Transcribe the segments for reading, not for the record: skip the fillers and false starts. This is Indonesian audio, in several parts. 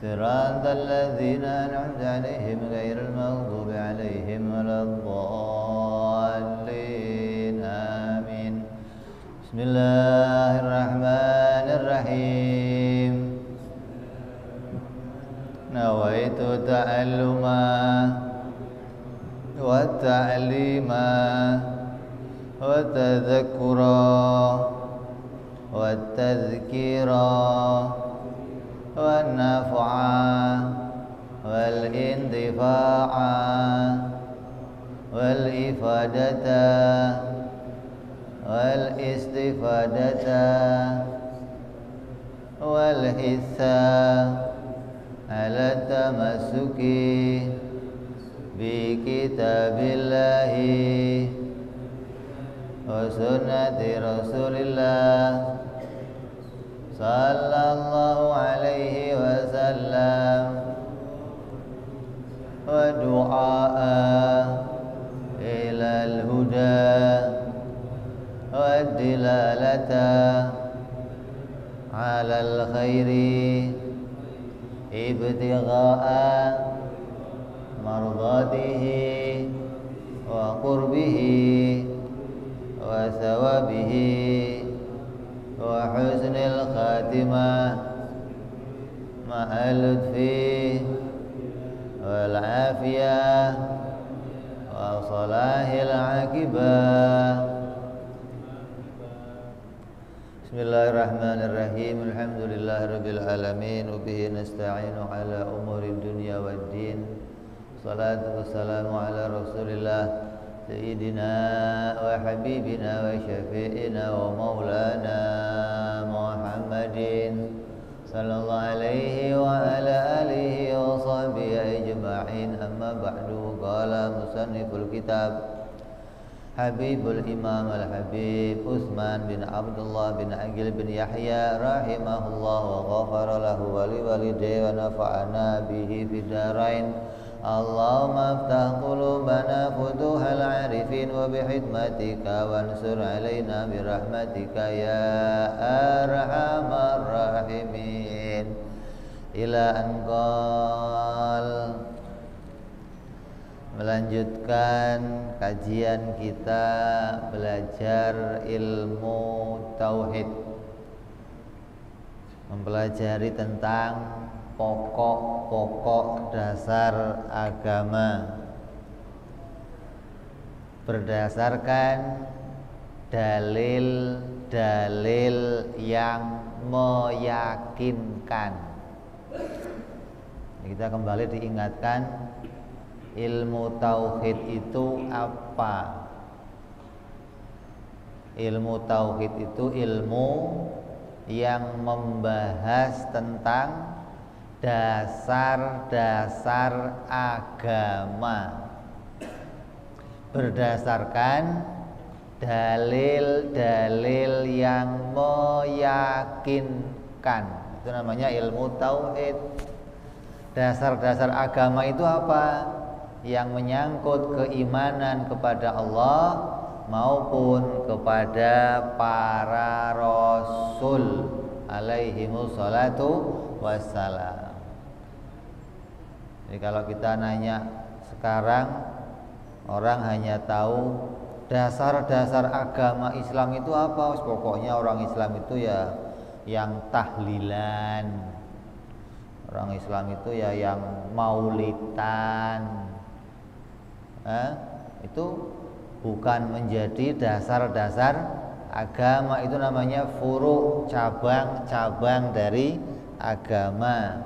صراط الذين أنعمت عليهم غير المغضوب عليهم ولا الضالين آمين. بسم الله الرحمن الرحيم. نويت تعلما وتعليما وتذكرا والتذكيرا والنفعا والانتفاعا والإفادة والاستفادة والحثا على التمسك بكتاب الله وسنة رسول الله صلى الله عليه وسلم ودعاء إلى الهدى والدلالة على الخير ابتغاء مرضاته وقربه وثوابه وحسن الخاتمة مع اللطف والعافية وصلاح العاقبة. Bismillahirrahmanirrahim. Alhamdulillahirabbil alamin wa bihi nasta'inu ala umuri dunya waddin. Salatu wassalamu ala Rasulillah sayyidina wa habibina wa syafi'ina wa maulana Muhammadin sallallahu alaihi wa ala alihi wa sahbihi ajma'in. Amma ba'du. Qala musanniful kitab Habibul Imam Al-Habib Utsman bin Abdullah bin Aqil bin Yahya rahimahullah wa ghafara lahu wa liwalidayhi wa nafa'ana bihi fid darain. Allahumma aftah qulubana futuhal arifin wa bihikmatika wansur alaina birahmatika ya arhamar rahimin. Ila anqal. Melanjutkan kajian kita belajar ilmu tauhid, mempelajari tentang pokok-pokok dasar agama berdasarkan dalil-dalil yang meyakinkan. Kita kembali diingatkan, ilmu tauhid itu apa? Ilmu tauhid itu ilmu yang membahas tentang dasar-dasar agama berdasarkan dalil-dalil yang meyakinkan. Itu namanya ilmu tauhid. Dasar-dasar agama itu apa? Yang menyangkut keimanan kepada Allah maupun kepada para rasul alaihimus salatu wassalam. Jadi kalau kita nanya sekarang, orang hanya tahu dasar-dasar agama Islam itu apa. Pokoknya orang Islam itu ya yang tahlilan, orang Islam itu ya yang maulidan. Itu bukan menjadi dasar-dasar agama, itu namanya furu', cabang-cabang dari agama.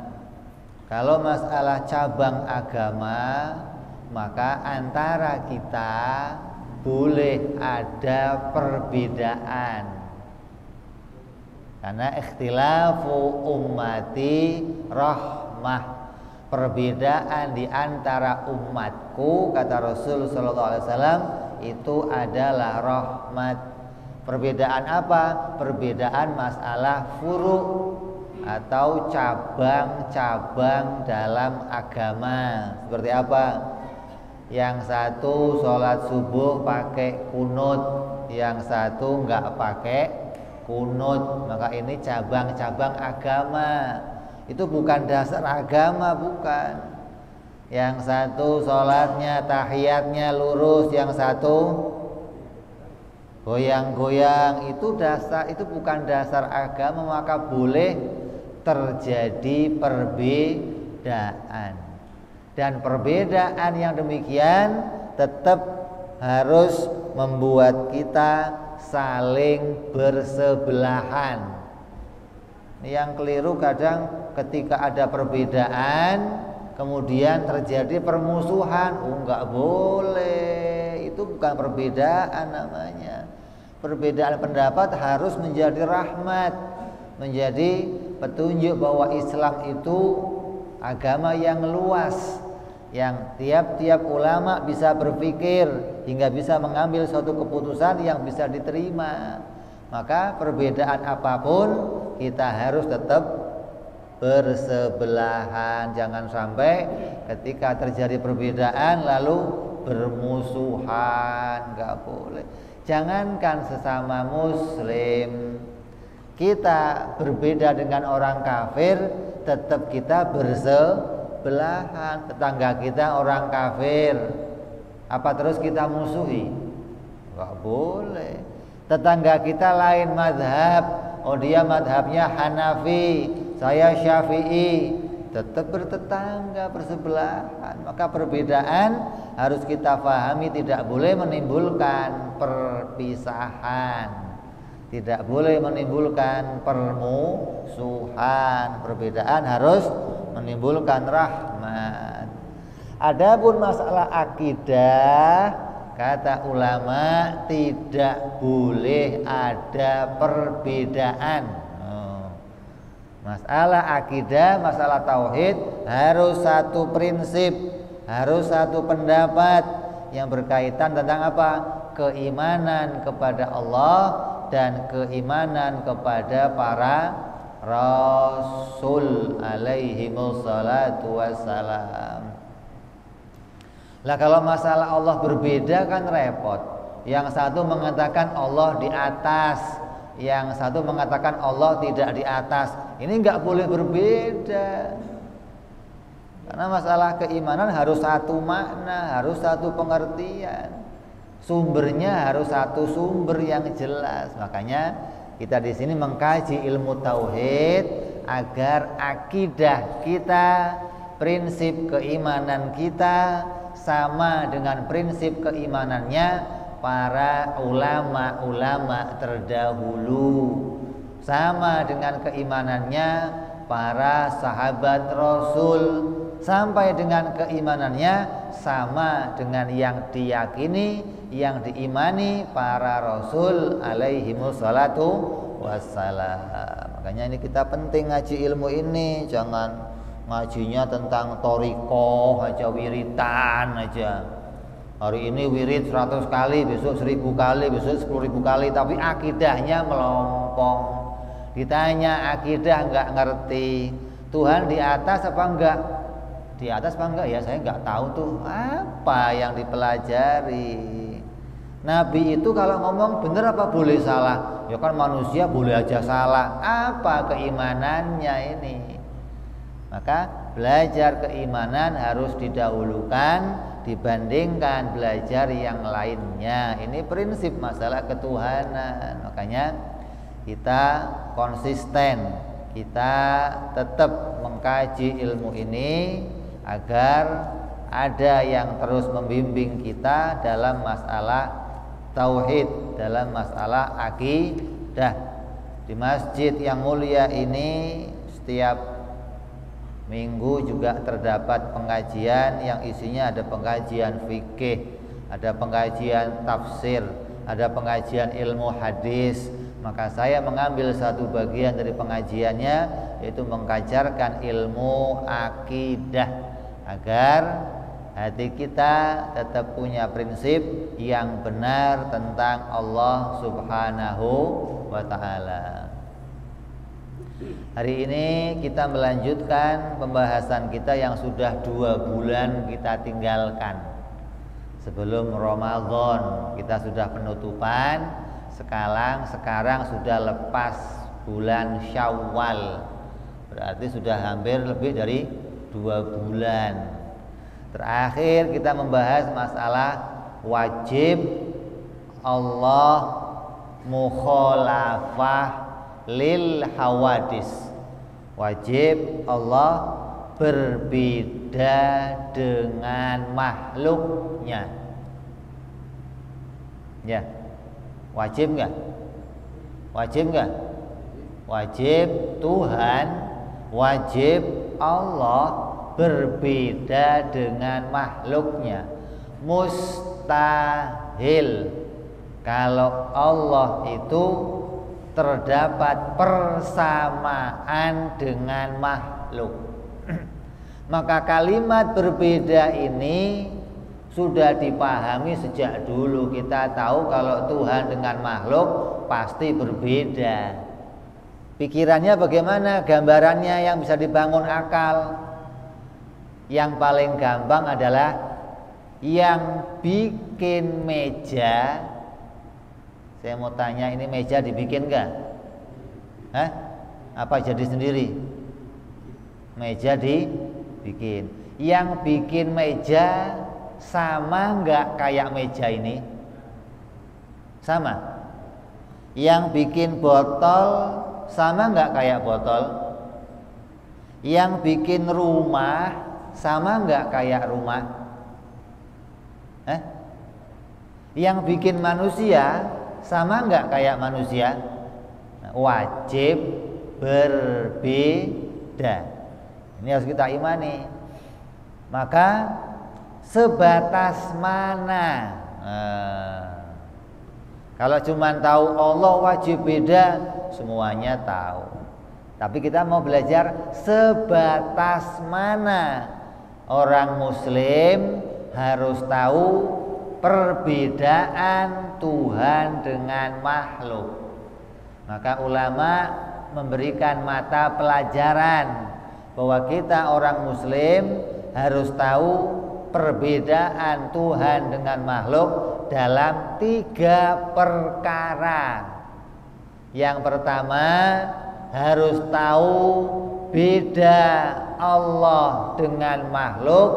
Kalau masalah cabang agama, maka antara kita boleh ada perbedaan, karena ikhtilafu ummati rahmah. Perbedaan di antara umatku, kata Rasul sallallahu alaihi wasallam, itu adalah rahmat. Perbedaan apa? Perbedaan masalah furu' atau cabang-cabang dalam agama. Seperti apa? Yang satu sholat subuh pakai kunut, yang satu enggak pakai kunut. Maka ini cabang-cabang agama. Itu bukan dasar agama, bukan. Yang satu sholatnya, tahiyatnya lurus, yang satu goyang-goyang, itu bukan dasar agama, maka boleh terjadi perbedaan. Dan perbedaan yang demikian tetap harus membuat kita saling bersebelahan. Yang keliru kadang ketika ada perbedaan kemudian terjadi permusuhan. Enggak boleh, itu bukan perbedaan namanya. Perbedaan pendapat harus menjadi rahmat, menjadi petunjuk bahwa Islam itu agama yang luas, yang tiap-tiap ulama bisa berpikir hingga bisa mengambil suatu keputusan yang bisa diterima. Maka perbedaan apapun kita harus tetap bersebelahan. Jangan sampai ketika terjadi perbedaan lalu bermusuhan, nggak boleh. Jangankan sesama muslim, kita berbeda dengan orang kafir, tetap kita bersebelahan. Tetangga kita orang kafir, apa terus kita musuhi? Nggak boleh. Tetangga kita lain madhab, oh dia madhabnya Hanafi, saya Syafi'i, tetap bertetangga, bersebelahan. Maka perbedaan harus kita pahami, tidak boleh menimbulkan perpisahan, tidak boleh menimbulkan permusuhan. Perbedaan harus menimbulkan rahmat. Adapun masalah akidah, kata ulama tidak boleh ada perbedaan. Masalah akidah, masalah tauhid harus satu prinsip, harus satu pendapat yang berkaitan tentang apa? Keimanan kepada Allah dan keimanan kepada para rasul alaihimus salatu wassalam. Lah kalau masalah Allah berbeda kan repot. Yang satu mengatakan Allah di atas, yang satu mengatakan Allah tidak di atas. Ini enggak boleh berbeda. Karena masalah keimanan harus satu makna, harus satu pengertian. Sumbernya harus satu sumber yang jelas. Makanya kita di sini mengkaji ilmu tauhid agar akidah kita, prinsip keimanan kita sama dengan prinsip keimanannya para ulama-ulama terdahulu, sama dengan keimanannya para sahabat Rasul, sampai dengan keimanannya sama dengan yang diyakini, yang diimani para Rasul alaihimus salatu wassalam. Makanya ini kita penting ngaji ilmu ini, jangan ngajinya tentang toriko aja, wiritan aja. Hari ini wirid 100 kali, besok 1000 kali, besok 10.000 kali, tapi akidahnya melompong. Ditanya akidah nggak ngerti. Tuhan di atas apa enggak? Di atas apa enggak ya? Saya nggak tahu tuh apa yang dipelajari. Nabi itu kalau ngomong bener apa boleh salah? Ya kan manusia boleh aja salah. Apa keimanannya ini? Maka belajar keimanan harus didahulukan dibandingkan belajar yang lainnya. Ini prinsip masalah ketuhanan. Makanya kita konsisten, kita tetap mengkaji ilmu ini agar ada yang terus membimbing kita dalam masalah tauhid, dalam masalah akidah. Di masjid yang mulia ini setiap minggu juga terdapat pengajian yang isinya ada pengajian fikih, ada pengajian tafsir, ada pengajian ilmu hadis. Maka saya mengambil satu bagian dari pengajiannya, yaitu mengajarkan ilmu akidah agar hati kita tetap punya prinsip yang benar tentang Allah Subhanahu wa ta'ala. Hari ini kita melanjutkan pembahasan kita yang sudah 2 bulan kita tinggalkan. Sebelum Ramadan kita sudah penutupan, sekarang sudah lepas bulan Syawal. Berarti sudah hampir lebih dari 2 bulan. Terakhir kita membahas masalah wajib Allah mukhalafah lil hawadis. Wajib Allah berbeda dengan makhluknya. Ya, wajib nggak? Wajib nggak? Wajib Tuhan, wajib Allah berbeda dengan makhluknya. Mustahil kalau Allah itu terdapat persamaan dengan makhluk. Maka kalimat berbeda ini sudah dipahami sejak dulu. Kita tahu kalau Tuhan dengan makhluk pasti berbeda. Pikirannya bagaimana? Gambarannya yang bisa dibangun akal. Yang paling gampang adalah yang bikin meja. Saya mau tanya, ini meja dibikin enggak? Hah? Apa jadi sendiri? Meja dibikin. Yang bikin meja sama enggak kayak meja ini? Sama. Yang bikin botol sama enggak kayak botol? Yang bikin rumah sama enggak kayak rumah? Yang bikin manusia sama enggak kayak manusia? Wajib berbeda. Ini harus kita imani. Maka sebatas mana? Kalau cuma tahu Allah wajib beda, semuanya tahu. Tapi kita mau belajar sebatas mana orang Muslim harus tahu perbedaan Tuhan dengan makhluk. Maka ulama memberikan mata pelajaran bahwa kita orang Muslim harus tahu perbedaan Tuhan dengan makhluk dalam 3 perkara. Yang pertama, harus tahu beda Allah dengan makhluk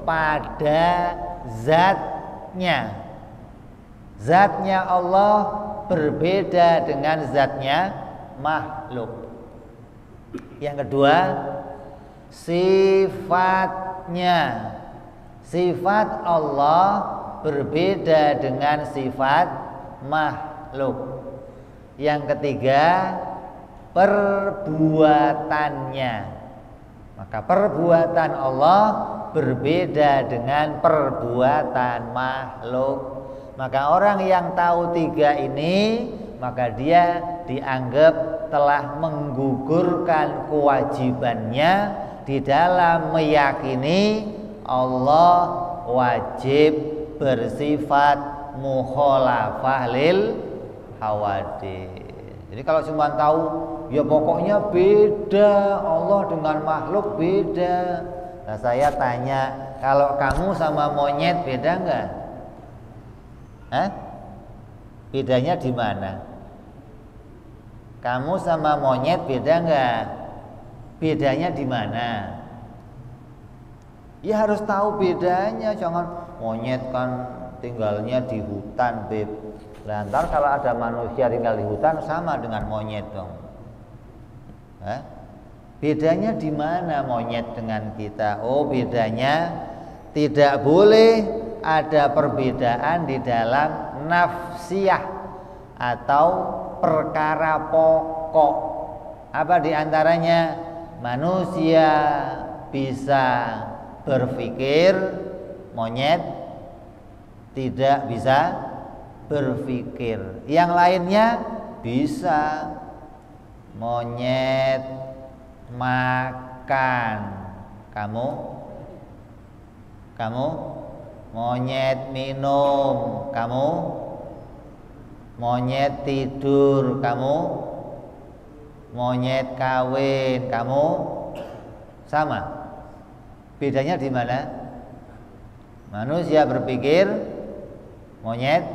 pada zatnya. Zatnya Allah berbeda dengan zatnya makhluk. Yang kedua, sifatnya. Sifat Allah berbeda dengan sifat makhluk. Yang ketiga, perbuatannya. Maka perbuatan Allah berbeda dengan perbuatan makhluk. Maka orang yang tahu 3 ini, maka dia dianggap telah menggugurkan kewajibannya di dalam meyakini Allah wajib bersifat mukhalafah lil hawadis. Jadi kalau cuma tahu ya pokoknya beda Allah dengan makhluk beda. Nah, saya tanya, kalau kamu sama monyet beda enggak? Bedanya di mana? Kamu sama monyet beda enggak? Bedanya di mana? Ya harus tahu bedanya. Jangan monyet kan tinggalnya di hutan, Beb. Lantar kalau ada manusia tinggal di hutan sama dengan monyet dong. Bedanya di mana monyet dengan kita? Oh, bedanya tidak boleh ada perbedaan di dalam nafsiyah atau perkara pokok. Apa diantaranya? Manusia bisa berpikir, monyet tidak bisa berpikir. Yang lainnya bisa. Monyet makan, kamu monyet minum, kamu monyet tidur, kamu monyet kawin, kamu sama. Bedanya di mana? Manusia berpikir, monyet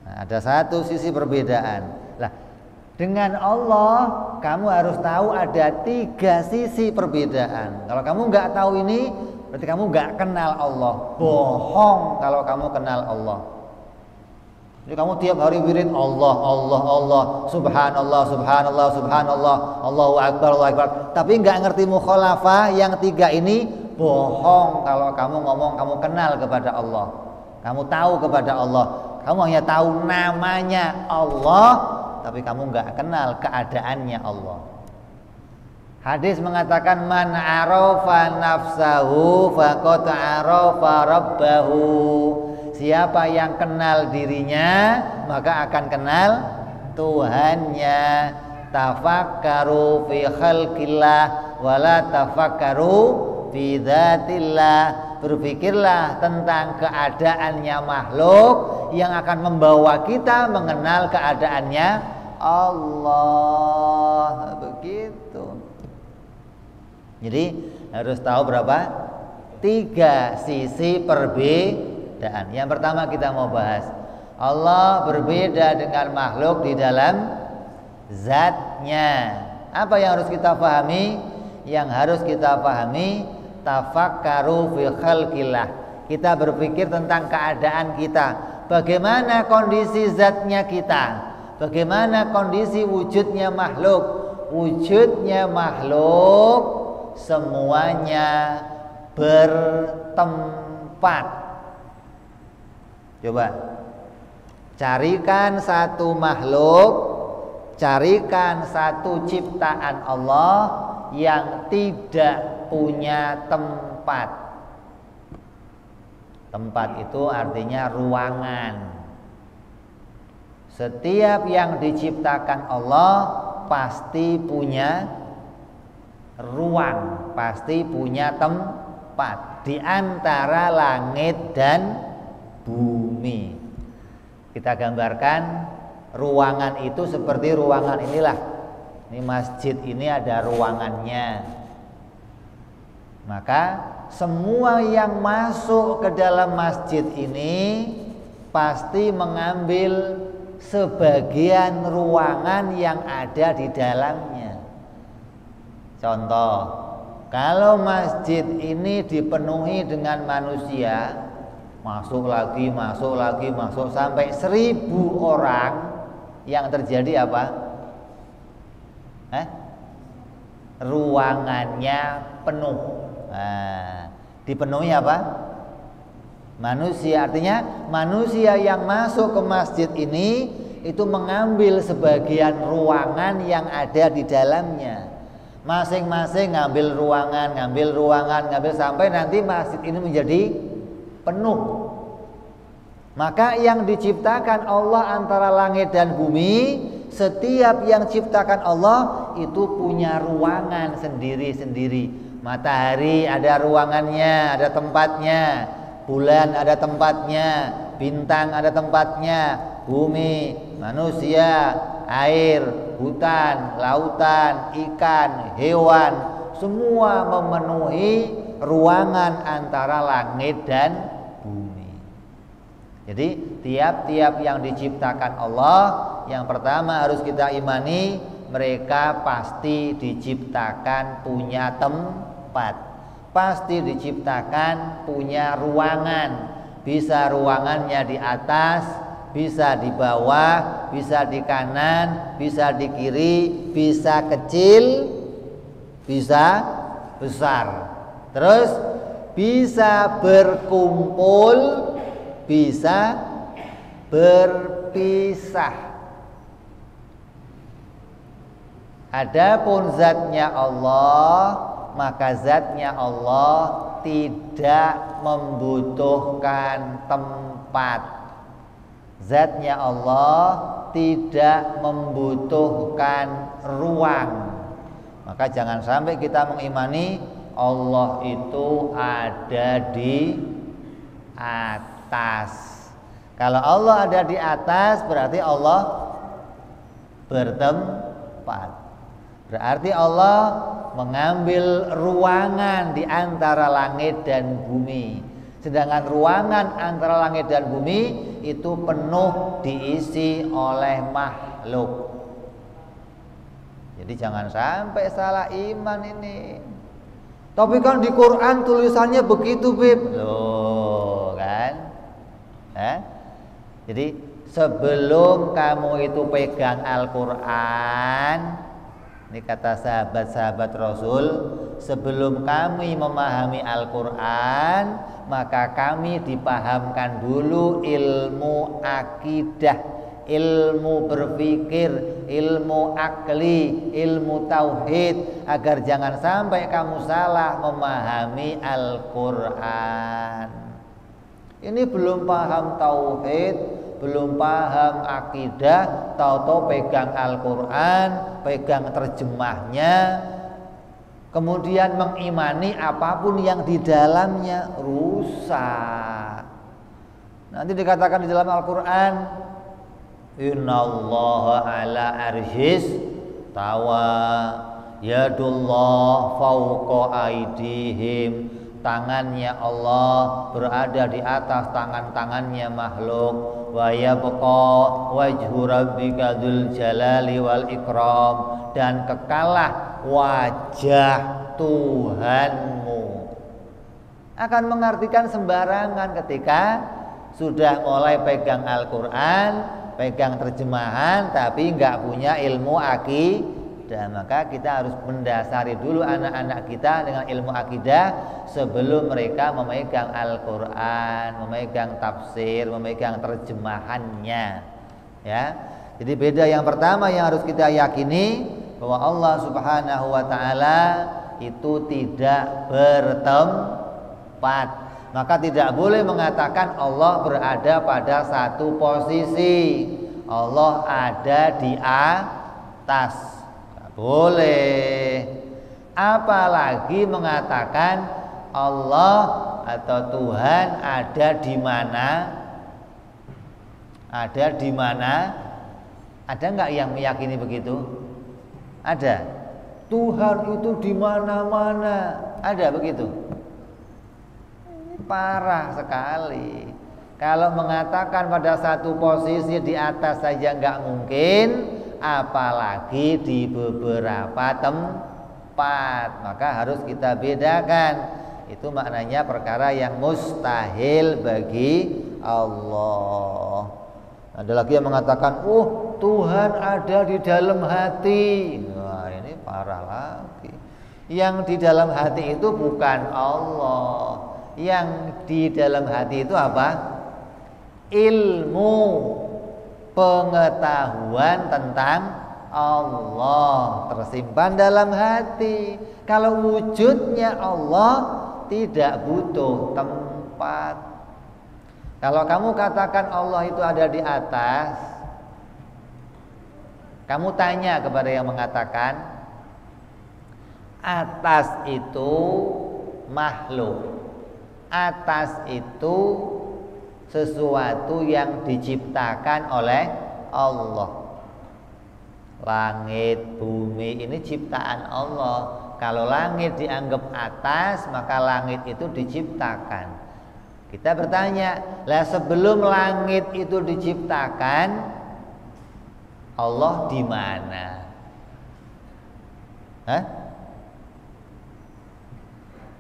ada satu sisi perbedaan. Lah, Dengan Allah kamu harus tahu ada 3 sisi perbedaan. Kalau kamu nggak tahu ini, berarti kamu nggak kenal Allah. Bohong kalau kamu kenal Allah. Jadi kamu tiap hari wirid Allah, Allah, Allah, Subhanallah, Subhanallah, Subhanallah, Allahu Akbar, Allahu Akbar. Tapi nggak ngerti mukhalafah yang 3 ini, bohong kalau kamu ngomong kamu kenal kepada Allah. Kamu tahu kepada Allah. Kamu hanya tahu namanya Allah, tapi kamu nggak kenal keadaannya Allah. Hadis mengatakan man arafa nafsahu faqad arafa rabbahu. Siapa yang kenal dirinya maka akan kenal Tuhannya. Tafakkaru fi khalqillah wala tafakkaru fi dzatillah. Berpikirlah tentang keadaannya makhluk yang akan membawa kita mengenal keadaannya Allah. Begitu. Jadi harus tahu berapa? 3 sisi perbedaan. Yang pertama kita mau bahas, Allah berbeda dengan makhluk di dalam zatnya. Apa yang harus kita pahami? Yang harus kita pahami, tafakkaru fi khalqillah. Kita berpikir tentang keadaan kita. Bagaimana kondisi zatnya kita? Bagaimana kondisi wujudnya makhluk? Wujudnya makhluk semuanya bertempat. Coba carikan satu makhluk, carikan satu ciptaan Allah yang tidak punya tempat. Tempat itu artinya ruangan. Setiap yang diciptakan Allah pasti punya ruang, pasti punya tempat di antara langit dan bumi. Kita gambarkan ruangan itu seperti ruangan inilah. Ini masjid ini ada ruangannya. Maka semua yang masuk ke dalam masjid ini pasti mengambil sebagian ruangan yang ada di dalamnya. Contoh, kalau masjid ini dipenuhi dengan manusia, masuk lagi, masuk sampai 1000 orang, yang terjadi apa? Ruangannya penuh. Nah, dipenuhi apa? Manusia. Artinya manusia yang masuk ke masjid ini itu mengambil sebagian ruangan yang ada di dalamnya. Masing-masing ngambil ruangan sampai nanti masjid ini menjadi penuh. Maka yang diciptakan Allah antara langit dan bumi, setiap yang ciptakan Allah itu punya ruangan sendiri-sendiri. Matahari ada ruangannya, ada tempatnya. Bulan ada tempatnya, bintang ada tempatnya, bumi, manusia, air, hutan, lautan, ikan, hewan, semua memenuhi ruangan antara langit dan bumi. Jadi tiap-tiap yang diciptakan Allah, yang pertama harus kita imani, mereka pasti diciptakan punya tempat. Pasti diciptakan punya ruangan. Bisa ruangannya di atas, bisa di bawah, bisa di kanan, bisa di kiri, bisa kecil, bisa besar. Terus bisa berkumpul, bisa berpisah. Adapun zatnya Allah, maka zatnya Allah tidak membutuhkan tempat. Zatnya Allah tidak membutuhkan ruang. Maka jangan sampai kita mengimani Allah itu ada di atas. Kalau Allah ada di atas berarti Allah bertempat. Berarti Allah mengambil ruangan di antara langit dan bumi. Sedangkan ruangan antara langit dan bumi itu penuh diisi oleh makhluk. Jadi jangan sampai salah iman ini. Tapi kan di Quran tulisannya begitu, Bib. Loh, kan? Jadi sebelum kamu itu pegang Al-Quran, ini kata sahabat-sahabat Rasul, sebelum kami memahami Al-Quran, maka kami dipahamkan dulu ilmu akidah, ilmu berpikir, ilmu akli, ilmu tauhid, agar jangan sampai kamu salah memahami Al-Quran. Ini belum paham tauhid, belum paham akidah, tahu-tahu pegang Al-Quran, pegang terjemahnya, kemudian mengimani apapun yang di dalamnya, rusak. Nanti dikatakan di dalam Al-Quran, innallaha ala arsyis tawa, yadullah fauqa aidihim, tangannya Allah berada di atas tangan-tangannya makhluk, wa yabqa wajhu rabbika dzul jalali wal ikram, dan kekalah wajah Tuhanmu. Akan mengartikan sembarangan ketika sudah mulai pegang Al-Quran, pegang terjemahan, tapi nggak punya ilmu akidah. Maka kita harus mendasari dulu anak-anak kita dengan ilmu akidah sebelum mereka memegang Al-Quran, memegang tafsir, memegang terjemahannya. Ya, jadi beda. Yang pertama yang harus kita yakini bahwa Allah Subhanahu wa Ta'ala itu tidak bertempat. Maka tidak boleh mengatakan Allah berada pada satu posisi, Allah ada di atas. Tidak boleh. Apalagi mengatakan Allah atau Tuhan ada di mana? Ada di mana? Ada nggak yang meyakini begitu? Ada. Tuhan itu di mana-mana. Ada begitu? Parah sekali. Kalau mengatakan pada satu posisi di atas saja nggak mungkin, apalagi di beberapa tempat. Maka harus kita bedakan. Itu maknanya perkara yang mustahil bagi Allah. Ada lagi yang mengatakan, Tuhan ada di dalam hati. Wah, ini parah lagi. Yang di dalam hati itu bukan Allah. Yang di dalam hati itu apa? Ilmu, pengetahuan tentang Allah tersimpan dalam hati. Kalau wujudnya Allah tidak butuh tempat. Kalau kamu katakan Allah itu ada di atas, kamu tanya kepada yang mengatakan atas itu makhluk, atas itu sesuatu yang diciptakan oleh Allah. Langit, bumi ini ciptaan Allah. Kalau langit dianggap atas, maka langit itu diciptakan. Kita bertanya, lah sebelum langit itu diciptakan, Allah di mana?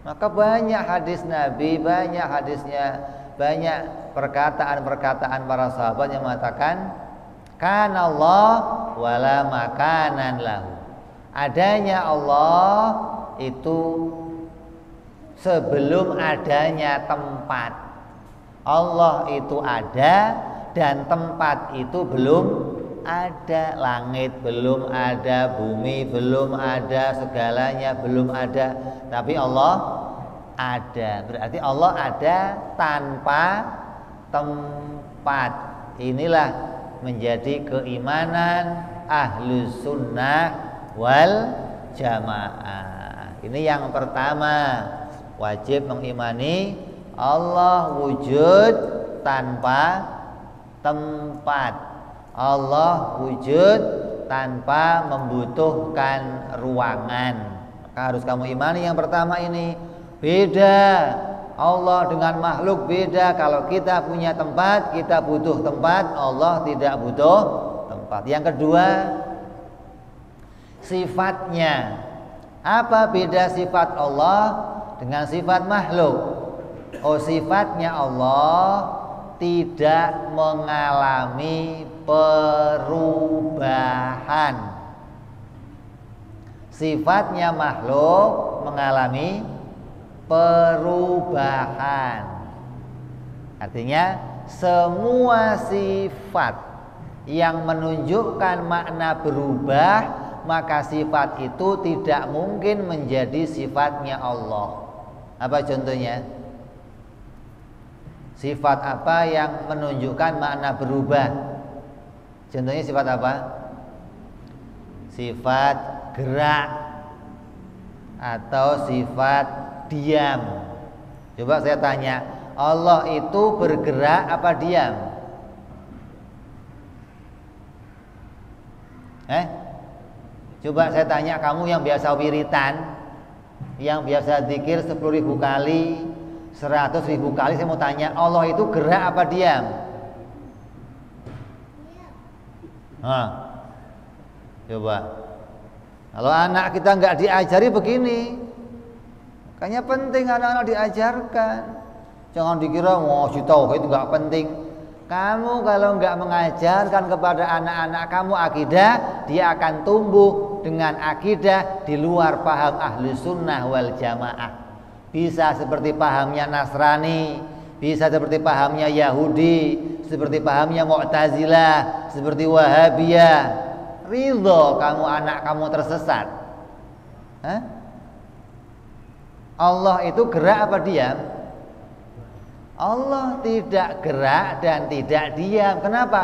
Maka banyak hadis Nabi, banyak hadisnya, banyak perkataan-perkataan para sahabat yang mengatakan kana Allah wala makanan lahu. Adanya Allah itu sebelum adanya tempat. Allah itu ada dan tempat itu belum ada. Langit belum ada, bumi belum ada, segalanya belum ada, tapi Allah ada. Berarti Allah ada tanpa tempat. Inilah menjadi keimanan Ahlus Sunnah wal Jamaah. Ini yang pertama, wajib mengimani Allah wujud tanpa tempat. Allah wujud tanpa membutuhkan ruangan. Maka harus kamu imani yang pertama ini. Beda Allah dengan makhluk, beda. Kalau kita punya tempat, kita butuh tempat. Allah tidak butuh tempat. Yang kedua, sifatnya. Apa beda sifat Allah dengan sifat makhluk? Oh, sifatnya Allah tidak mengalami perubahan. Sifatnya makhluk mengalami perubahan. Artinya semua sifat yang menunjukkan makna berubah, maka sifat itu tidak mungkin menjadi sifatnya Allah. Apa contohnya? Sifat apa yang menunjukkan makna berubah? Contohnya sifat apa? Sifat gerak atau sifat diam. Coba saya tanya, Allah itu bergerak apa diam? Coba saya tanya kamu yang biasa wiritan, yang biasa zikir 10.000 kali, 100.000 kali, saya mau tanya, Allah itu gerak apa diam? Coba. Kalau anak kita nggak diajari begini, makanya penting anak-anak diajarkan. Jangan dikira sih tahu itu nggak penting. Kamu kalau nggak mengajarkan kepada anak-anak kamu akidah, dia akan tumbuh dengan akidah di luar paham ahli sunnah wal jamaah. Bisa seperti pahamnya Nasrani, bisa seperti pahamnya Yahudi, seperti pahamnya Mu'tazilah, seperti Wahabiyah. Ridho kamu anak kamu tersesat. Allah itu gerak apa diam? Allah tidak gerak dan tidak diam. Kenapa?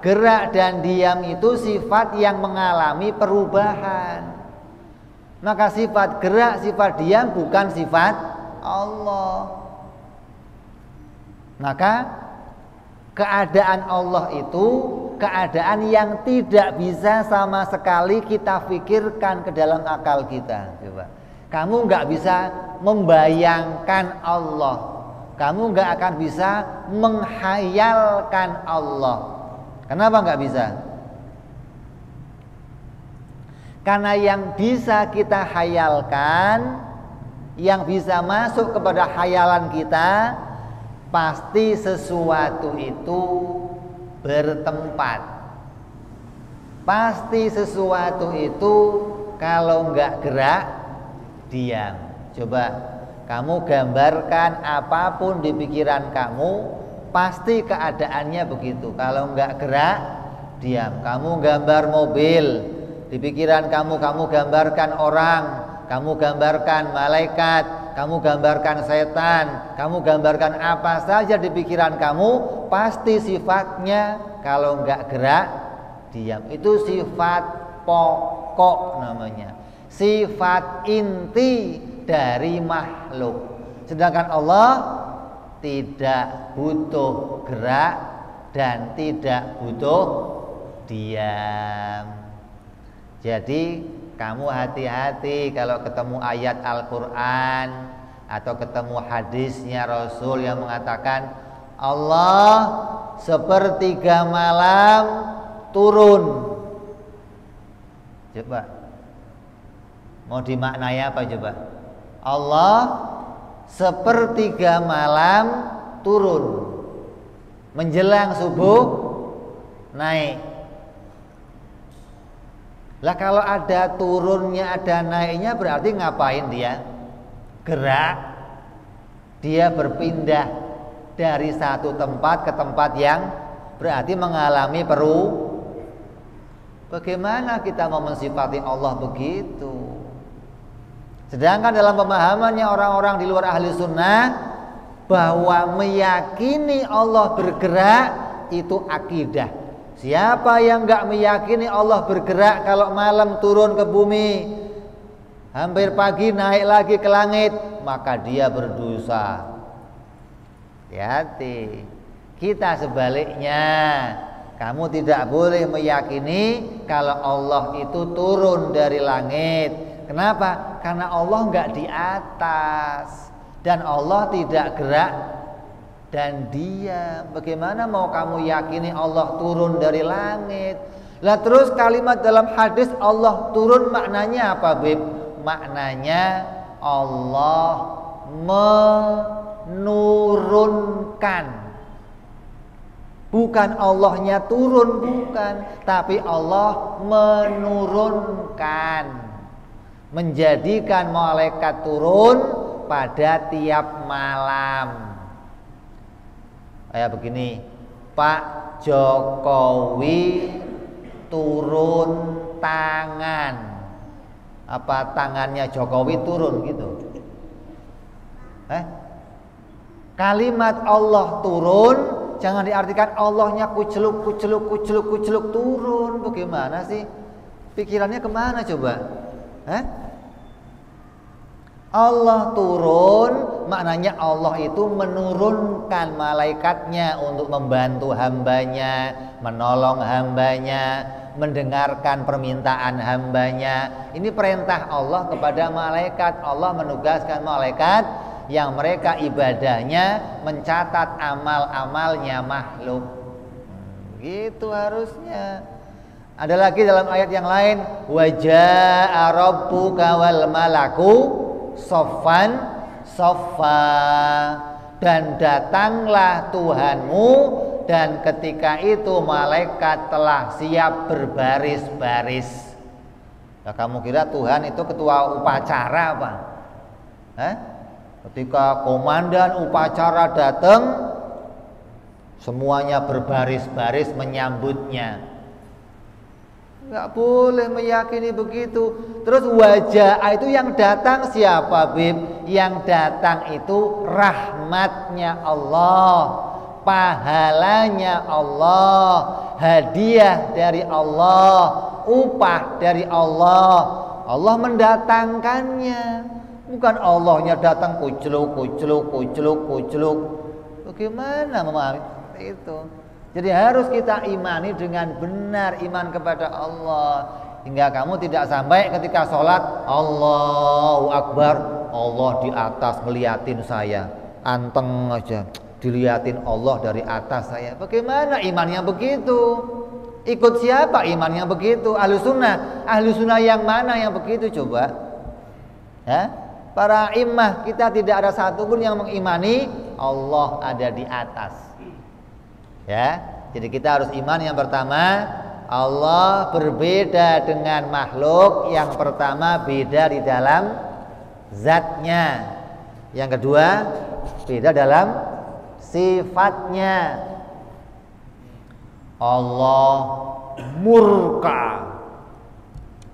Gerak dan diam itu sifat yang mengalami perubahan. Maka sifat gerak, sifat diam bukan sifat Allah. Maka keadaan Allah itu keadaan yang tidak bisa sama sekali kita pikirkan ke dalam akal kita. Coba. Kamu nggak bisa membayangkan Allah. Kamu nggak akan bisa menghayalkan Allah. Kenapa nggak bisa? Karena yang bisa kita hayalkan, yang bisa masuk kepada hayalan kita, pasti sesuatu itu bertempat. Pasti sesuatu itu kalau nggak gerak, diam. Coba kamu gambarkan apapun di pikiran kamu, pasti keadaannya begitu. Kalau nggak gerak, diam. Kamu gambar mobil, di pikiran kamu gambarkan orang, kamu gambarkan malaikat, kamu gambarkan setan, kamu gambarkan apa saja di pikiran kamu, pasti sifatnya kalau nggak gerak, diam. Itu sifat pokok namanya, sifat inti dari makhluk. Sedangkan Allah tidak butuh gerak dan tidak butuh diam. Jadi kamu hati-hati kalau ketemu ayat Al-Quran atau ketemu hadisnya Rasul yang mengatakan Allah sepertiga malam turun. Coba, mau dimaknai apa coba? Allah sepertiga malam turun, menjelang subuh naik. Lah kalau ada turunnya ada naiknya berarti ngapain dia? Gerak. Dia berpindah dari satu tempat ke tempat yang berarti mengalami Bagaimana kita mau mensifati Allah begitu? Sedangkan dalam pemahamannya orang-orang di luar ahli sunnah, bahwa meyakini Allah bergerak itu akidah. Siapa yang enggak meyakini Allah bergerak kalau malam turun ke bumi, hampir pagi naik lagi ke langit, maka dia berdosa. Hati-hati. Kita sebaliknya, kamu tidak boleh meyakini kalau Allah itu turun dari langit. Kenapa? Karena Allah enggak di atas dan Allah tidak gerak dan diam. Bagaimana mau kamu yakini Allah turun dari langit? Lah terus kalimat dalam hadis Allah turun maknanya apa, Bib? Maknanya Allah menurunkan. Bukan Allahnya turun, bukan, tapi Allah menurunkan, menjadikan malaikat turun pada tiap malam. Kayak begini, Pak Jokowi turun tangan. Apa tangannya Jokowi turun gitu? Kalimat Allah turun jangan diartikan Allahnya kuceluk turun. Bagaimana sih? Pikirannya kemana coba? Allah turun maknanya Allah itu menurunkan malaikatnya untuk membantu hambanya, menolong hambanya, mendengarkan permintaan hambanya. Ini perintah Allah kepada malaikat. Allah menugaskan malaikat yang mereka ibadahnya mencatat amal-amalnya makhluk. Gitu harusnya. Ada lagi dalam ayat yang lain, wa jaa rabbuka wal malaku soffan soffa, dan datanglah Tuhanmu dan ketika itu malaikat telah siap berbaris-baris. Nah, kamu kira Tuhan itu ketua upacara apa? Ketika komandan upacara datang, semuanya berbaris-baris menyambutnya. Nggak boleh meyakini begitu. Terus wajah itu yang datang siapa, Bib? Yang datang itu rahmatnya Allah, pahalanya Allah, hadiah dari Allah, upah dari Allah. Allah mendatangkannya. Bukan Allahnya datang kuceluk. Bagaimana memahami itu? Jadi harus kita imani dengan benar, iman kepada Allah. Hingga kamu tidak sampai ketika sholat Allahu Akbar, Allah di atas ngeliatin saya, anteng aja diliatin Allah dari atas saya. Bagaimana imannya begitu? Ikut siapa imannya begitu? Ahlus sunnah yang mana yang begitu coba? Para imam kita tidak ada satupun yang mengimani Allah ada di atas. Ya, jadi kita harus iman yang pertama Allah berbeda dengan makhluk. Yang pertama beda di dalam zatnya. Yang kedua beda dalam sifatnya. Allah murka,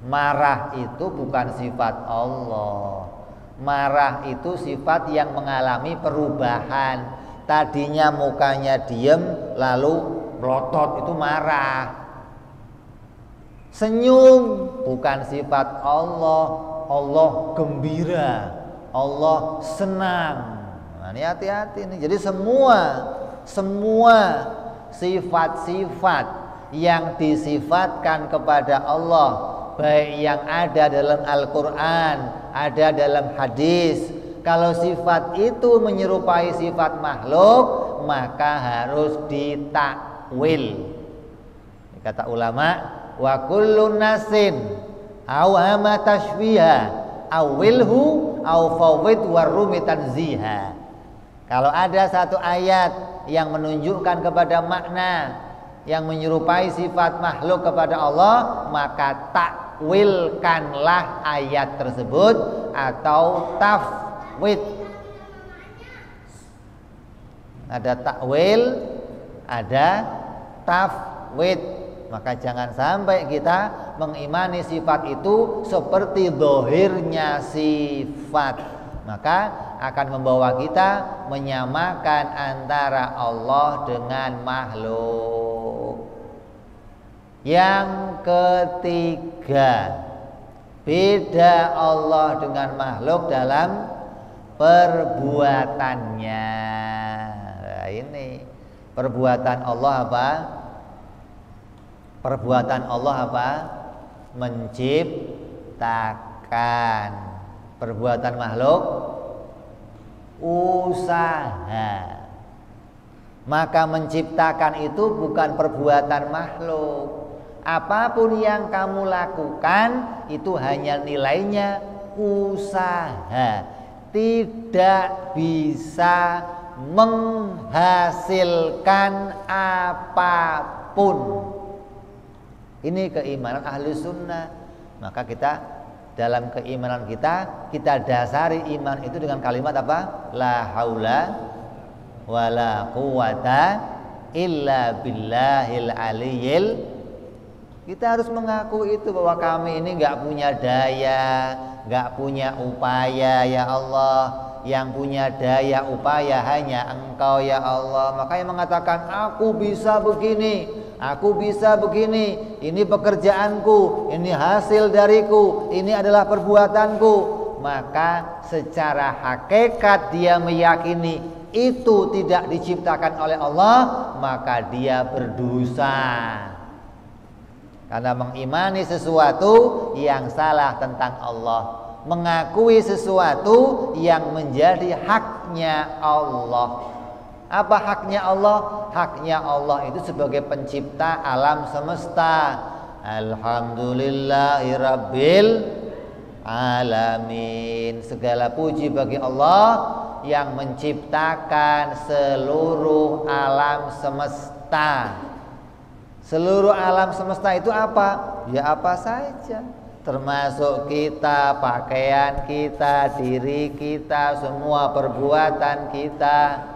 marah itu bukan sifat Allah. Marah itu sifat yang mengalami perubahan. Tadinya mukanya diem, lalu melotot, itu marah. Senyum bukan sifat Allah. Allah gembira, Allah senang. Nah, ini hati-hati nih. Jadi semua sifat-sifat yang disifatkan kepada Allah, baik yang ada dalam Al-Quran, ada dalam hadis, kalau sifat itu menyerupai sifat makhluk, maka harus ditakwil. Kata ulama, wa kullu nasin awhama tashbiha awilhu aw fawwid warumi tanziha. Kalau ada satu ayat yang menunjukkan kepada makna yang menyerupai sifat makhluk kepada Allah, maka takwilkanlah ayat tersebut atau tafwid. Ada takwil, ada tafwid. Maka jangan sampai kita mengimani sifat itu seperti zahirnya sifat, maka akan membawa kita menyamakan antara Allah dengan makhluk. Yang ketiga, beda Allah dengan makhluk dalam perbuatannya. Nah, ini perbuatan Allah apa? Perbuatan Allah apa? Menciptakan. Perbuatan makhluk usaha. Maka menciptakan itu bukan perbuatan makhluk. Apapun yang kamu lakukan itu hanya nilainya usaha, tidak bisa menghasilkan apapun. Ini keimanan ahli sunnah. Maka kita dalam keimanan kita dasari iman itu dengan kalimat apa? La haula wala quwata illa billahil aliyyil. Kita harus mengaku itu bahwa kami ini nggak punya daya, nggak punya upaya ya Allah. Yang punya daya upaya hanya Engkau ya Allah. Makanya mengatakan aku bisa begini, aku bisa begini, ini pekerjaanku, ini hasil dariku, ini adalah perbuatanku. Maka secara hakikat dia meyakini itu tidak diciptakan oleh Allah, maka dia berdosa. Karena mengimani sesuatu yang salah tentang Allah, mengakui sesuatu yang menjadi haknya Allah. Apa haknya Allah? Haknya Allah itu sebagai pencipta alam semesta. Alhamdulillahirabbil alamin. Segala puji bagi Allah yang menciptakan seluruh alam semesta. Seluruh alam semesta itu apa? Ya apa saja, termasuk kita, pakaian kita, diri kita, semua perbuatan kita.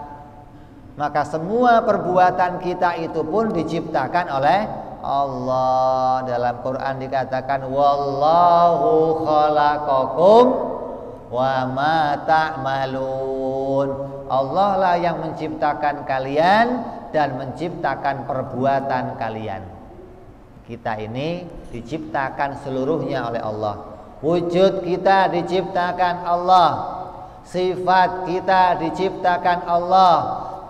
Maka semua perbuatan kita itu pun diciptakan oleh Allah. Dalam Quran dikatakan wallahu khalaqakum wa ma ta'malun. Allah lah yang menciptakan kalian dan menciptakan perbuatan kalian. Kita ini diciptakan seluruhnya oleh Allah. Wujud kita diciptakan Allah, sifat kita diciptakan Allah,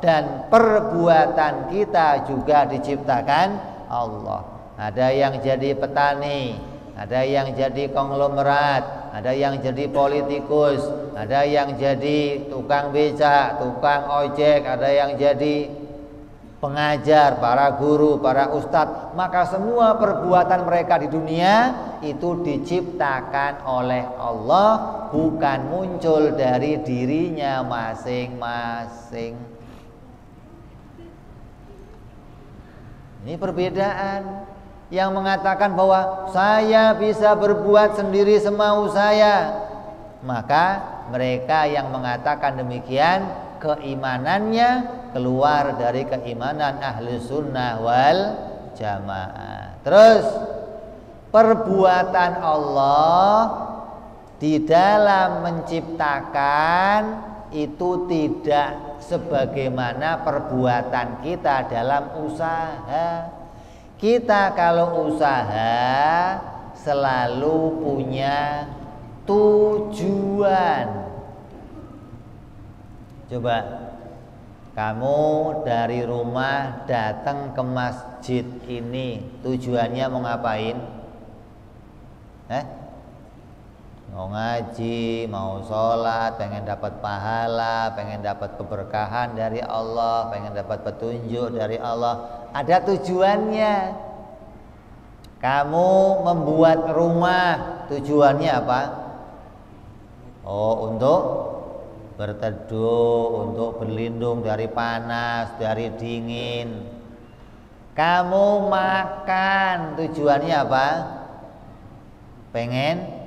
dan perbuatan kita juga diciptakan Allah. Ada yang jadi petani, ada yang jadi konglomerat, ada yang jadi politikus, ada yang jadi tukang becak, tukang ojek, ada yang jadi pengajar, para guru, para ustadz. Maka semua perbuatan mereka di dunia itu diciptakan oleh Allah, bukan muncul dari dirinya masing-masing. Ini perbedaan. Yang mengatakan bahwa saya bisa berbuat sendiri semau saya, maka mereka yang mengatakan demikian keimanannya keluar dari keimanan ahli sunnah wal jamaah. Terus perbuatan Allah di dalam menciptakan itu tidak sebagaimana perbuatan kita dalam usaha. Kita kalau usaha selalu punya tujuan. Coba kamu dari rumah datang ke masjid ini, tujuannya mau ngapain? Mau ngaji, mau sholat, pengen dapat pahala, pengen dapat keberkahan dari Allah, pengen dapat petunjuk dari Allah. Ada tujuannya. Kamu membuat rumah, tujuannya apa? Oh, untuk berteduh, untuk berlindung dari panas, dari dingin. Kamu makan, tujuannya apa? Pengen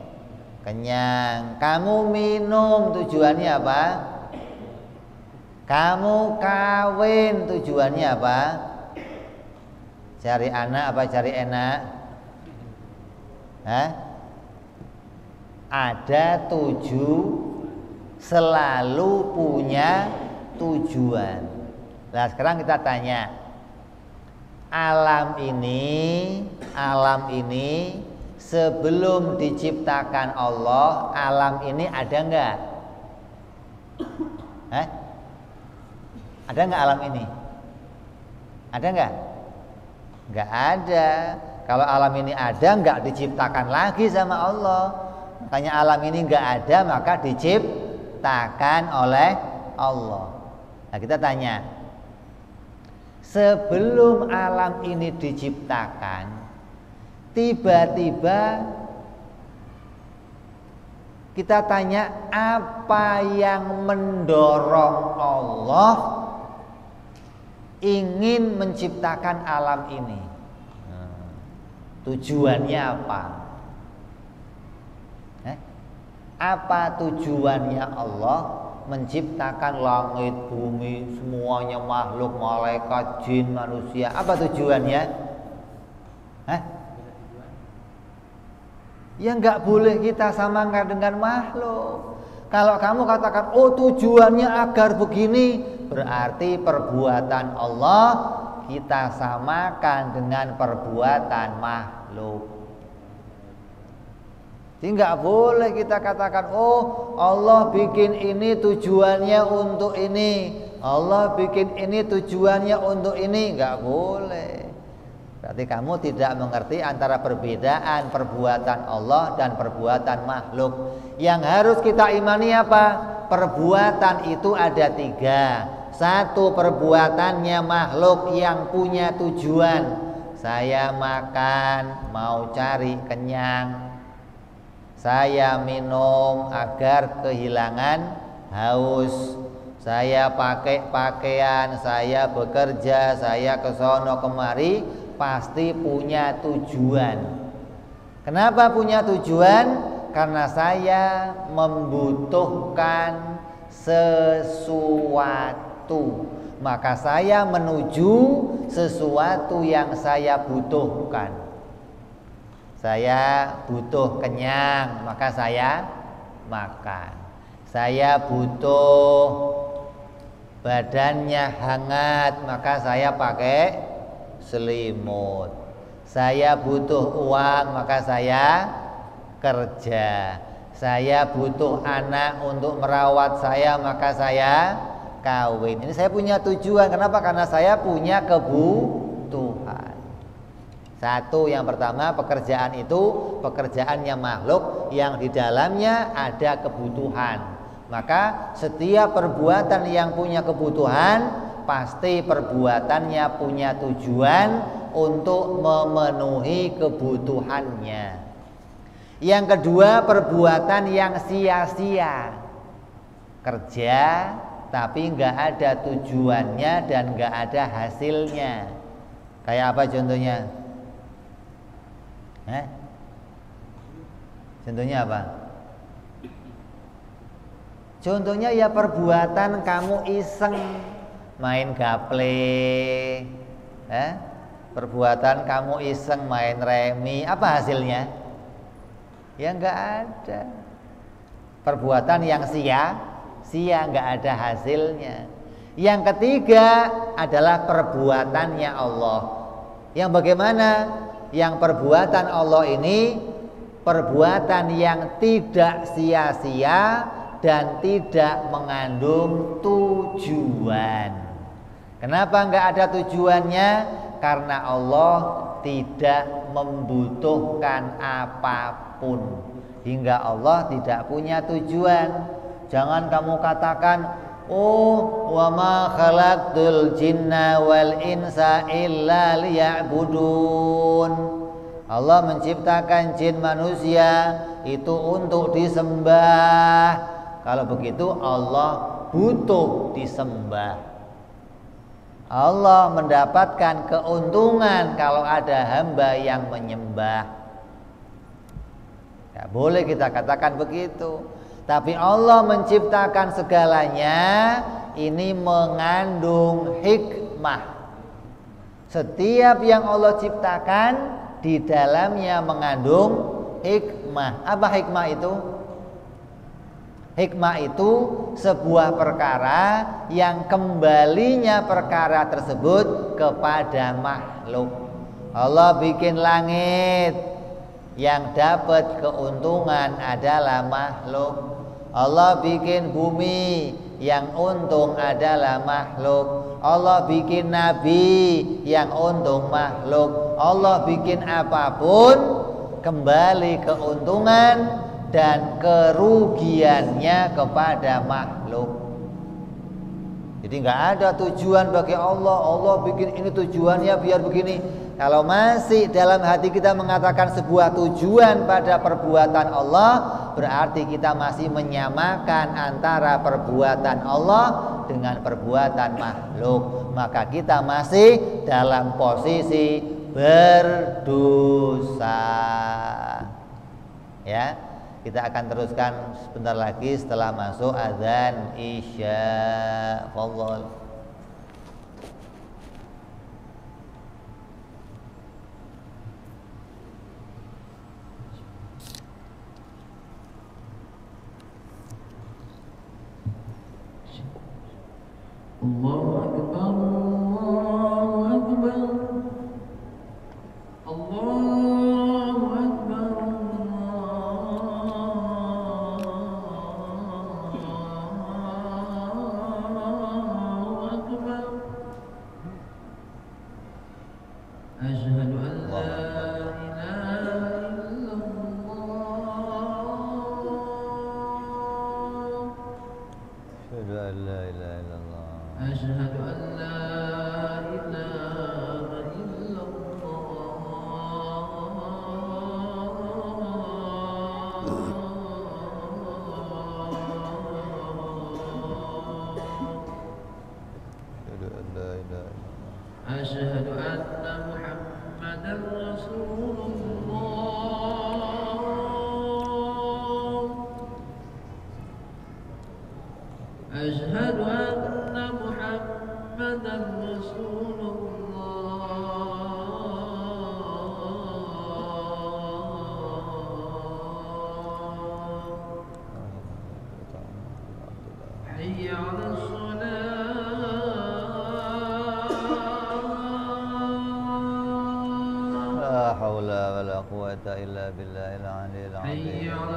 kenyang. Kamu minum, tujuannya apa? Kamu kawin, tujuannya apa? Cari anak apa cari enak? Ada selalu punya tujuan. Nah sekarang kita tanya, alam ini sebelum diciptakan Allah, alam ini ada enggak? Ada enggak alam ini? Ada enggak? Enggak ada. Kalau alam ini ada, enggak diciptakan lagi sama Allah. Makanya alam ini enggak ada, maka diciptakan oleh Allah. Nah kita tanya, sebelum alam ini diciptakan, tiba-tiba kita tanya, apa yang mendorong Allah ingin menciptakan alam ini? Tujuannya apa? Apa tujuannya Allah menciptakan langit, bumi, semuanya makhluk, malaikat, jin, manusia? Apa tujuannya? Ya nggak boleh kita samakan dengan makhluk. Kalau kamu katakan, oh tujuannya agar begini, berarti perbuatan Allah kita samakan dengan perbuatan makhluk. Jadi nggak boleh kita katakan, oh Allah bikin ini tujuannya untuk ini, Allah bikin ini tujuannya untuk ini. Nggak boleh. Berarti kamu tidak mengerti antara perbedaan perbuatan Allah dan perbuatan makhluk. Yang harus kita imani apa? Perbuatan itu ada 3. Satu, perbuatannya makhluk yang punya tujuan. Saya makan mau cari kenyang, saya minum agar kehilangan haus, saya pakai pakaian, saya bekerja, saya kesono kemari, pasti punya tujuan. Kenapa punya tujuan? Karena saya membutuhkan sesuatu, maka saya menuju sesuatu yang saya butuhkan. Saya butuh kenyang, maka saya makan. Saya butuh badannya hangat, maka saya pakai selimut. Saya butuh uang, maka saya kerja. Saya butuh anak untuk merawat saya, maka saya kawin. Ini saya punya tujuan. Kenapa? Karena saya punya kebutuhan. Satu, yang pertama, pekerjaan itu pekerjaannya makhluk yang di dalamnya ada kebutuhan. Maka setiap perbuatan yang punya kebutuhan pasti perbuatannya punya tujuan untuk memenuhi kebutuhannya. Yang kedua, perbuatan yang sia-sia, kerja tapi nggak ada tujuannya dan nggak ada hasilnya. Kayak apa contohnya? Contohnya apa? Contohnya ya perbuatan kamu iseng main gaple, perbuatan kamu iseng main remi, apa hasilnya? Ya nggak ada. Perbuatan yang sia-sia, nggak ada hasilnya. Yang ketiga adalah perbuatannya Allah. Yang bagaimana? Yang perbuatan Allah ini perbuatan yang tidak sia-sia dan tidak mengandung tujuan. Kenapa nggak ada tujuannya? Karena Allah tidak membutuhkan apapun, hingga Allah tidak punya tujuan. Jangan kamu katakan, oh wa ma khalaqtul jinna wal insa illa liya'budun. Allah menciptakan jin manusia itu untuk disembah. Kalau begitu Allah butuh disembah. Allah mendapatkan keuntungan kalau ada hamba yang menyembah. Tidak boleh kita katakan begitu. Tapi Allah menciptakan segalanya ini mengandung hikmah. Setiap yang Allah ciptakan di dalamnya mengandung hikmah. Apa hikmah itu? Hikmah itu sebuah perkara yang kembalinya perkara tersebut kepada makhluk. Allah bikin langit, yang dapat keuntungan adalah makhluk. Allah bikin bumi, yang untung adalah makhluk. Allah bikin nabi, yang untung makhluk. Allah bikin apapun, kembali keuntungan dan kerugiannya kepada makhluk. Jadi nggak ada tujuan bagi Allah. Allah bikin ini tujuannya biar begini. Kalau masih dalam hati kita mengatakan sebuah tujuan pada perbuatan Allah, berarti kita masih menyamakan antara perbuatan Allah dengan perbuatan makhluk. Maka kita masih dalam posisi berdosa. Ya, kita akan teruskan sebentar lagi setelah masuk azan Isya. Fadhol. Allahu Akbar, Allahu Akbar, Allahu Akbar, Allahu Akbar. Asyhadu an la ilaha illallah. Asyhadu an la ilaha illallah. أشهد أن لا إله إلا الله أشهد أن محمدا رسول الله أشهد أن محمدا رسول الله حي على الصلاة لا حول ولا قوة إلا بالله العلي العظيم حي على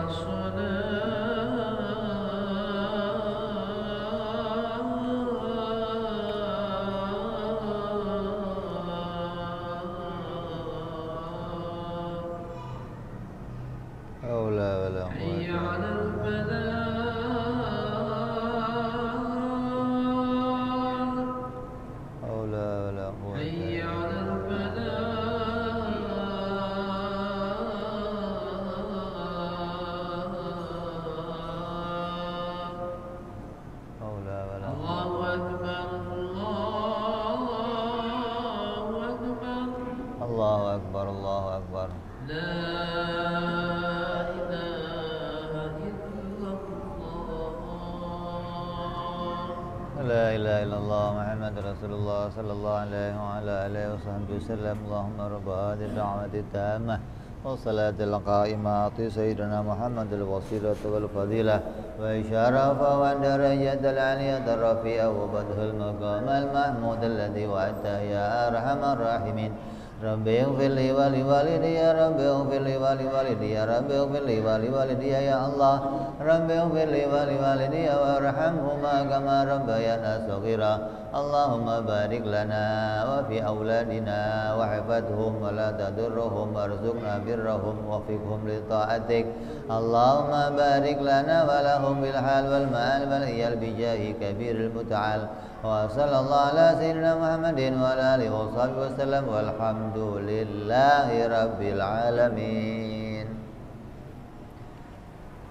Rasulullah sallallahu alaihi wa ala alihi wasallam. Allahumma rabb hadhihi ad-da'wati at-tammah wa salatil qa'imati sayyidina Muhammadil wasilati wal fadilah wa isyarafa wa darajatal aliyata rafi'a wa badhul maqamal mahmud alladhi wa'ata ya arhamar rahimin. Rabbi ighfir li wa li walidayya Rabbi ighfir li wa li walidayya Rabbi ighfir li wa li walidayya ya Allah Rabbi ighfir li wa li walidayya warhamhuma kama rabbayana shaghira. Allahumma barik lana wa fi auladina wa hifadhum wa la tadurruhum warzuqna birrahum wa fiqhum li ta'atik. Allahumma barik lana wa lahum bil hal wal ma'al wal iyal bi jahi kabiril muta'al wa sallallahu ala sayyidina Muhammadin wa ala alihi wa sahbihi wasallam walhamdulillahi rabbil alamin.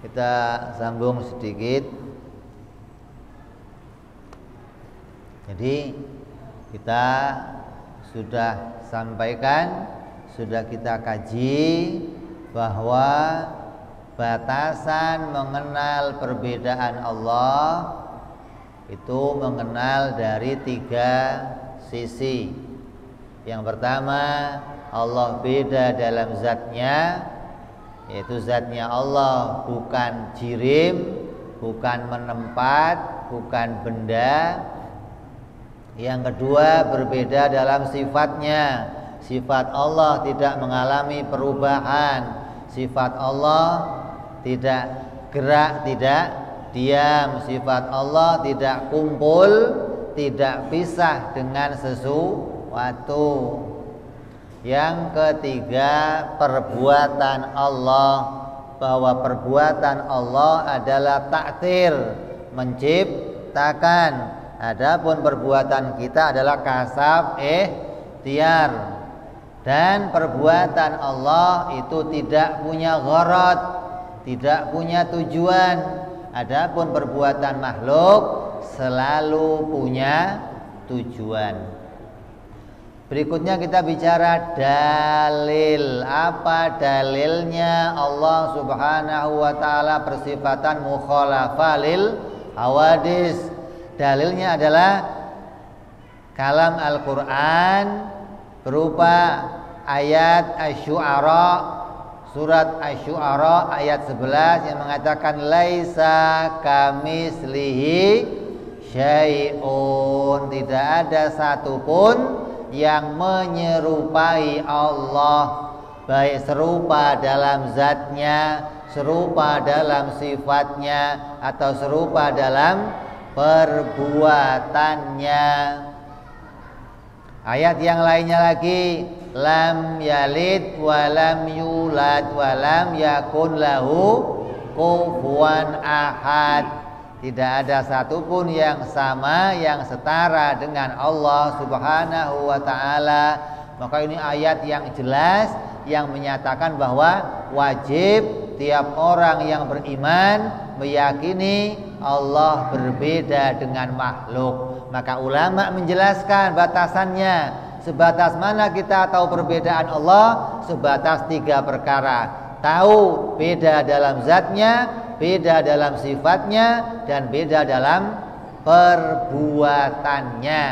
Kita sambung sedikit. Jadi kita sudah sampaikan, sudah kita kaji bahwa batasan mengenal perbedaan Allah itu mengenal dari 3 sisi. Yang pertama, Allah beda dalam zatnya, yaitu zatnya Allah bukan jirim, bukan menempat, bukan benda. Yang kedua, berbeda dalam sifatnya. Sifat Allah tidak mengalami perubahan. Sifat Allah tidak gerak, tidak diam. Sifat Allah tidak kumpul, tidak pisah dengan sesuatu. Yang ketiga, perbuatan Allah, bahwa perbuatan Allah adalah takdir, menciptakan. Adapun perbuatan kita adalah kasab ikhtiar. Dan perbuatan Allah itu tidak punya gharad, tidak punya tujuan. Adapun perbuatan makhluk selalu punya tujuan. Berikutnya kita bicara dalil. Apa dalilnya Allah Subhanahu wa taala bersifatan mukhalafah lil hawadis? Dalilnya adalah kalam Al-Qur'an berupa ayat Asy-Syu'ara, surat Asy-Syu'ara ayat 11 yang mengatakan laisa kamislihi syai'un, tidak ada satupun yang menyerupai Allah, baik serupa dalam zatnya, serupa dalam sifatnya, atau serupa dalam perbuatannya. Ayat yang lainnya lagi, lam yalid wa lam yulad wa lam yakun lahu kufuwan ahad. Tidak ada satupun yang sama, yang setara dengan Allah Subhanahu wa ta'ala. Maka ini ayat yang jelas yang menyatakan bahwa wajib tiap orang yang beriman meyakini Allah berbeda dengan makhluk. Maka ulama menjelaskan batasannya. Sebatas mana kita tahu perbedaan Allah? Sebatas 3 perkara. Tahu beda dalam zatnya, beda dalam sifatnya, dan beda dalam perbuatannya.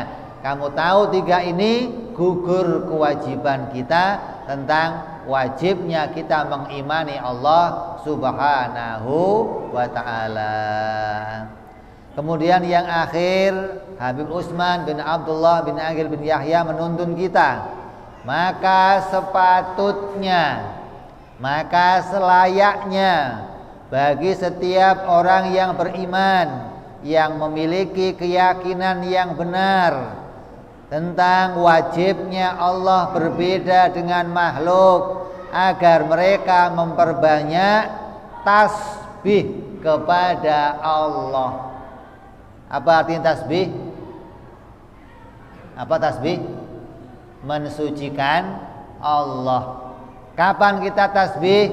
Kamu tahu 3 ini, gugur kewajiban kita tentang wajibnya kita mengimani Allah Subhanahu wa ta'ala. Kemudian yang akhir, Habib Utsman bin Abdullah bin Aqil bin Yahya menuntun kita, maka sepatutnya, maka selayaknya bagi setiap orang yang beriman, yang memiliki keyakinan yang benar tentang wajibnya Allah berbeda dengan makhluk, agar mereka memperbanyak tasbih kepada Allah. Apa artinya tasbih? Apa tasbih? Mensucikan Allah. Kapan kita tasbih?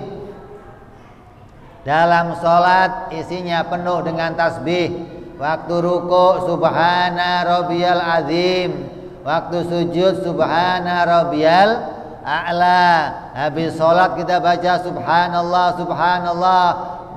Dalam sholat isinya penuh dengan tasbih. Waktu ruku subhana rabbiyal azim, waktu sujud subhana rabbiyal a'la. Habis sholat kita baca subhanallah subhanallah.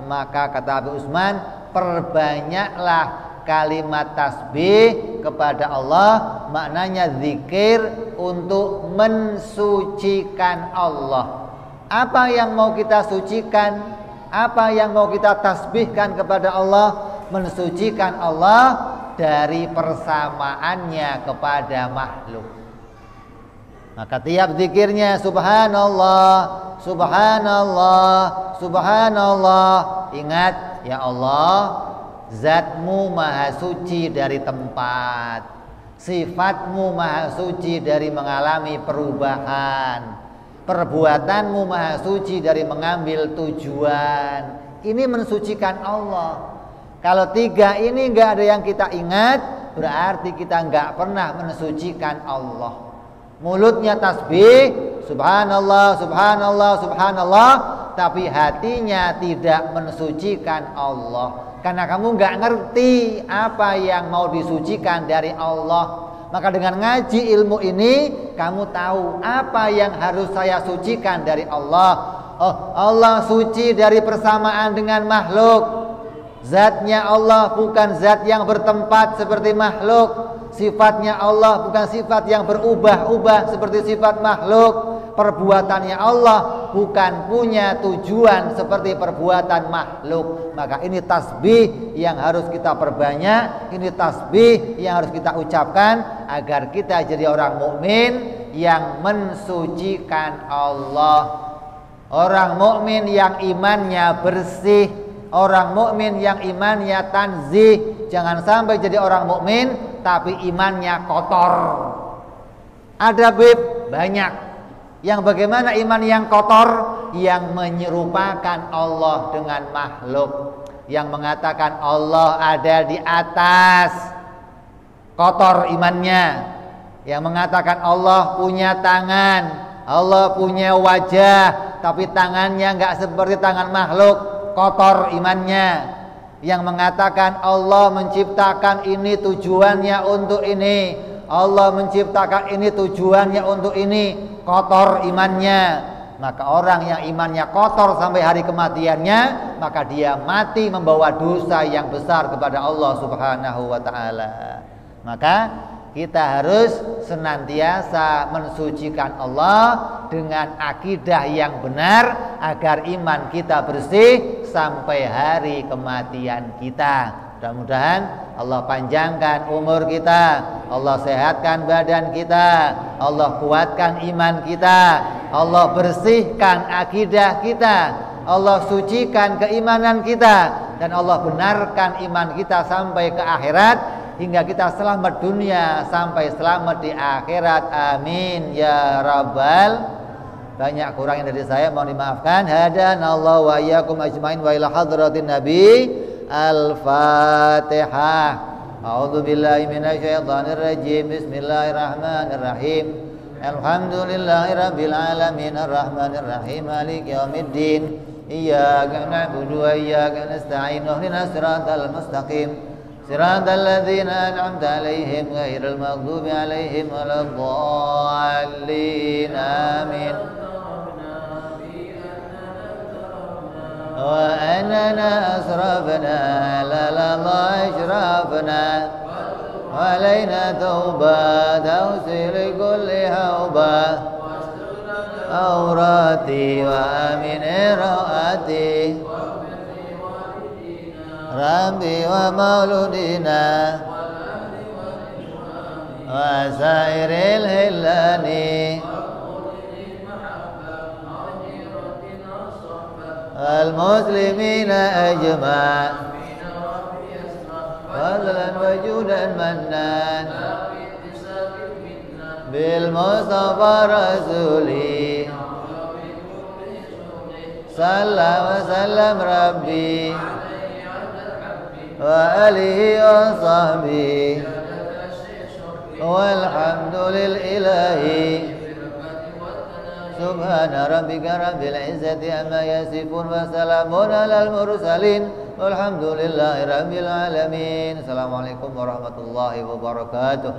Maka kata Habib Utsman, perbanyaklah kalimat tasbih kepada Allah, maknanya zikir untuk mensucikan Allah. Apa yang mau kita sucikan? Apa yang mau kita tasbihkan kepada Allah? Mensucikan Allah dari persamaannya kepada makhluk. Maka tiap zikirnya subhanallah, subhanallah, subhanallah. Ingat, ya Allah, zatmu maha suci dari tempat, sifatmu maha suci dari mengalami perubahan, perbuatanmu maha suci dari mengambil tujuan. Ini mensucikan Allah. Kalau 3 ini nggak ada yang kita ingat, berarti kita nggak pernah mensucikan Allah. Mulutnya tasbih, subhanallah, subhanallah, subhanallah, tapi hatinya tidak mensucikan Allah. Karena kamu nggak ngerti apa yang mau disucikan dari Allah. Maka dengan ngaji ilmu ini, kamu tahu apa yang harus saya sucikan dari Allah. Oh, Allah suci dari persamaan dengan makhluk. Zatnya Allah bukan zat yang bertempat seperti makhluk. Sifatnya Allah bukan sifat yang berubah-ubah seperti sifat makhluk. Perbuatannya Allah bukan punya tujuan seperti perbuatan makhluk. Maka ini tasbih yang harus kita perbanyak, ini tasbih yang harus kita ucapkan agar kita jadi orang mukmin yang mensucikan Allah. Orang mukmin yang imannya bersih, orang mukmin yang imannya tanzih. Jangan sampai jadi orang mukmin tapi imannya kotor. Ada banyak. Yang bagaimana iman yang kotor? Yang menyerupakan Allah dengan makhluk, yang mengatakan Allah ada di atas. kotor imannya. Yang mengatakan Allah punya tangan, Allah punya wajah, tapi tangannya nggak seperti tangan makhluk, kotor imannya. Yang mengatakan Allah menciptakan ini tujuannya untuk ini, Allah menciptakan ini tujuannya untuk ini, kotor imannya. Maka orang yang imannya kotor sampai hari kematiannya, maka dia mati membawa dosa yang besar kepada Allah Subhanahu wa ta'ala. Maka kita harus senantiasa mensucikan Allah dengan akidah yang benar agar iman kita bersih sampai hari kematian kita. Mudah-mudahan Allah panjangkan umur kita, Allah sehatkan badan kita, Allah kuatkan iman kita, Allah bersihkan akidah kita, Allah sucikan keimanan kita, dan Allah benarkan iman kita sampai ke akhirat, hingga kita selamat dunia sampai selamat di akhirat. Amin ya rabbal. Banyak kurangnya dari saya, mohon dimaafkan. Hadanallahu wa iyyakum ajmain wa ila hadratin nabi. Al-Fatihah. A'udzu billahi minasyaitonir rajim. Bismillahirrahmanirrahim. Alhamdulillahirabbil alamin arrahmanir rahim maliki yaumiddin. Iyyaka na'budu wa iyyaka nasta'in. Ihdinas siratal mustaqim. صراط الذين أنعمت عليهم غير المغضوب عليهم ولا الضالين آمين وأننا أسرفنا لا إشرافنا وعلينا توبة توصي لكل هوبة أوراتي وآمن رؤاتي Rabbi wa mauludina wa sairil hillani al muslimina ajma' fadlan wa judan mannan bil mustafa rasuli sallallahu wa sallam rabbi wa alihi wa sahbihi walhamdulillahi subhana rabbika rabbil izzati amma yasifun wa salamun alal mursalin walhamdulillahi rabbil alamin. Assalamualaikum warahmatullahi wabarakatuh.